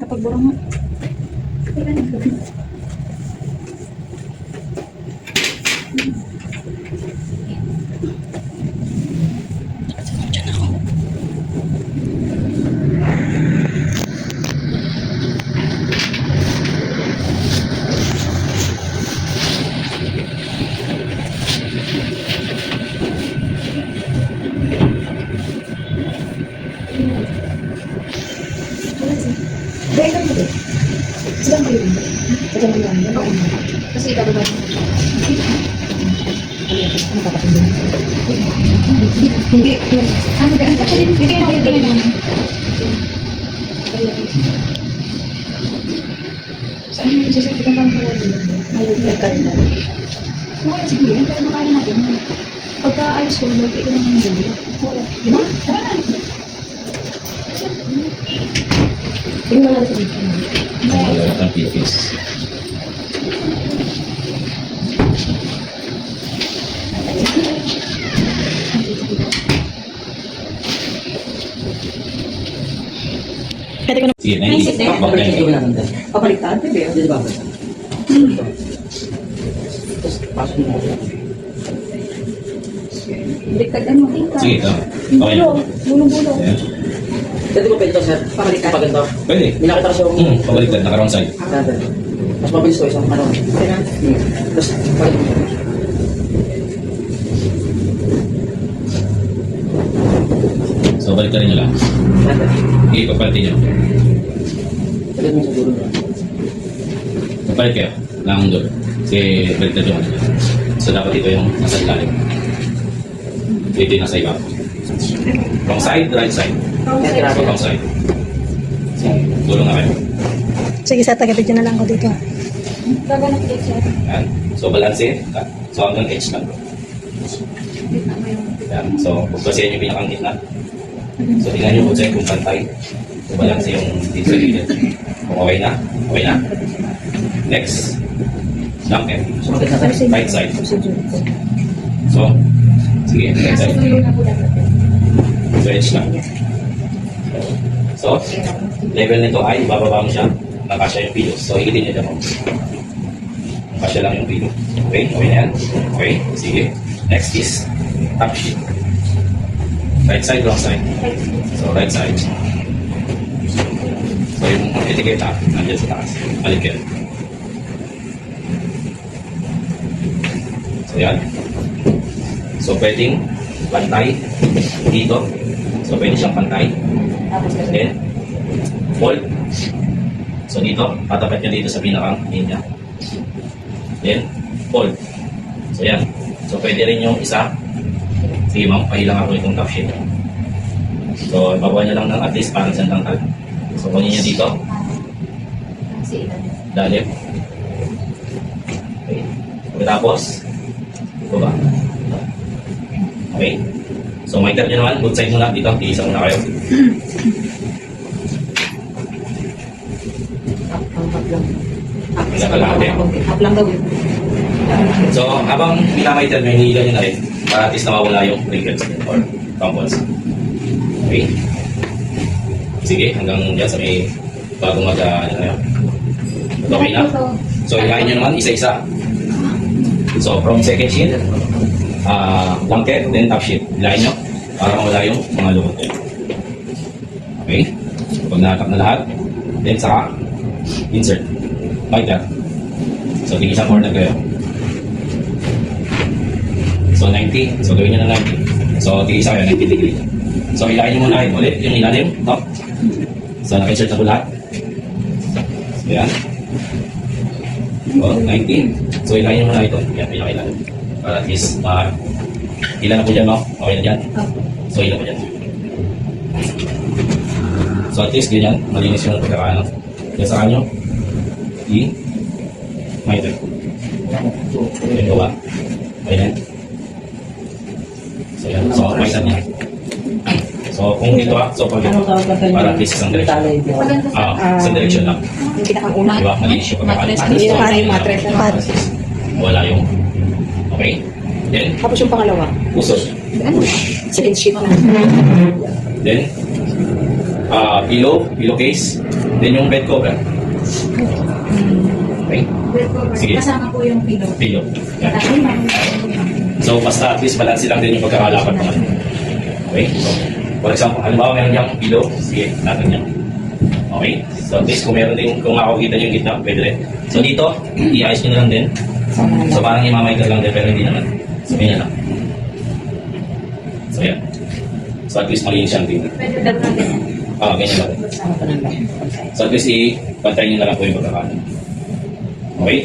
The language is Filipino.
Kapag burang mo. Kasi ikaw ba? Hindi. Ano ba? Hindi na kayo. Saan yung sasabitan ng mga nagkakita? Okay, sige. Pero makaya natin. Pagka ayos ko, ikaw naman yung gabi. Di ba? Tingnan natin sa dito. Malawak ang pipis. Sige, na hindi. Pabaliktad, bebe. Hindi ba? Pasok mo. Baliktad ano? Sige, ito. Okay na. Bulong-bulong. Ayan. Pwede mo pwede sir. Pabaliktad. Pag ganito. Pwede. Binakita kasi yung... Pabaliktad, naka-round side. Mas mabilis ko isang ano. Tapos, pag So, balik ka rin nyo lang. Okay, pagpalitin nyo. pwede mo siguro na. Pagpalit kayo ng door. Kasi baliktad yung ano nyo. So, dapat ito yung nasa ilalim. Ito yung nasa iba. Wrong side, right side. Wrong side. Sige, tulong na kayo. Sige, sa taga-video na lang ako dito. Bago na pilit siya. Yan. So, balance it. So, hanggang edge lang. Gitna mo yung... Yan. So, pagpasiyan yung pinakang gitna. So, tingnan nyo kung check kung pantay. So, balance yung dito sa gilid. Kung okay na. Okay na. Next. Blanket. So, maganda tayo. Right side. So, sige. Right Nasa side. dulo na po dapat. So, edge lang. So, level nito ay ibababa mo siya. Nakasya yung pilo. So, higitin nyo dyan mo. Nakasya lang yung pilo. Okay? Okay na yan. Okay? Sige. Next is top sheet. Right side, wrong side. So, right side. So, yung etiketa, nandiyan sa taas. Balik yan. So, yan. So, pwedeng pantay dito. So, pwede siyang pantay. Then, fold. So, dito, patapat niya dito sa pinakang linya. Then, fold. So, yan. So, pwede rin yung isa. Sige, ma'am, pahilang ako itong top sheet. So, ibabawa niya lang ng at least parang isang tangkal. So, kunin niya dito. Kasi ilan. Lalim. Okay. Pagkatapos, ito ba? Okay. So, monitor nyo naman. Good side muna dito. Iisa muna kayo. Hap lang daw yun. So, habang pinamaitan nyo, hinihilan nyo na rin para at least nawawala yung wrinkles or crumples. Okay? Sige, hanggang dyan sa may bagong ano na yun. Okay na? So, ilahin nyo naman isa-isa. So, from second sheet, blanket, then top sheet. Ilahin nyo para mawala yung mga lukot nyo. Okay? Pag natak na lahat, then saka insert. Like that. So, tingin isang corner kayo. So, 90. So, gawin nyo na 90. So, tingin isa kayo, 90 degree. So, ilahin nyo muna ulit yung ilalim, top. So, naka-insert na po lahat. So, yan. So, 19. So, ilahin nyo muna ito. Yan, pinaka-ilalim. Para at least, ilan na po dyan, no? Okay na dyan. So, ilan po dyan. So, at least, ganyan. Malinis yung pagkakaano. Yan sa kanyo. Monitor. Yan gawa. Ayan. So, yan. So, monitor niya. So, kung ito so pag ito, para at least isang direction. Isang direction lang. Yung pinakauna. Diba? Malinis yung pagkakaano. Yung matres. Wala yung, okay. Then, Tapos yung pangalawa. usod. Second sheet na. Then, pillowcase, then yung bed cover. Okay? Bed cover. Sige. Kasama po yung pillow. Pillow. Yan. Tapos yung So, basta at least balance lang din yung pagkakalakad mo. Okay? So, for example, halimbawa meron niyang pillow, sige, natin niya. Okay? So, at least kung meron din, kung makakita niyo yung gitna, pwede rin. So, dito, i-ayos niyo na lang din. So, parang imamay ka lang din, pero hindi naman. So, ganyan lang. So, yan. So, at least malinis siyang tingnan. pwede daw natin. Ganyan lang. Ano pa nang ba? So, at least i-pantay niyo na lang po yung pagkakakalakad. Okay?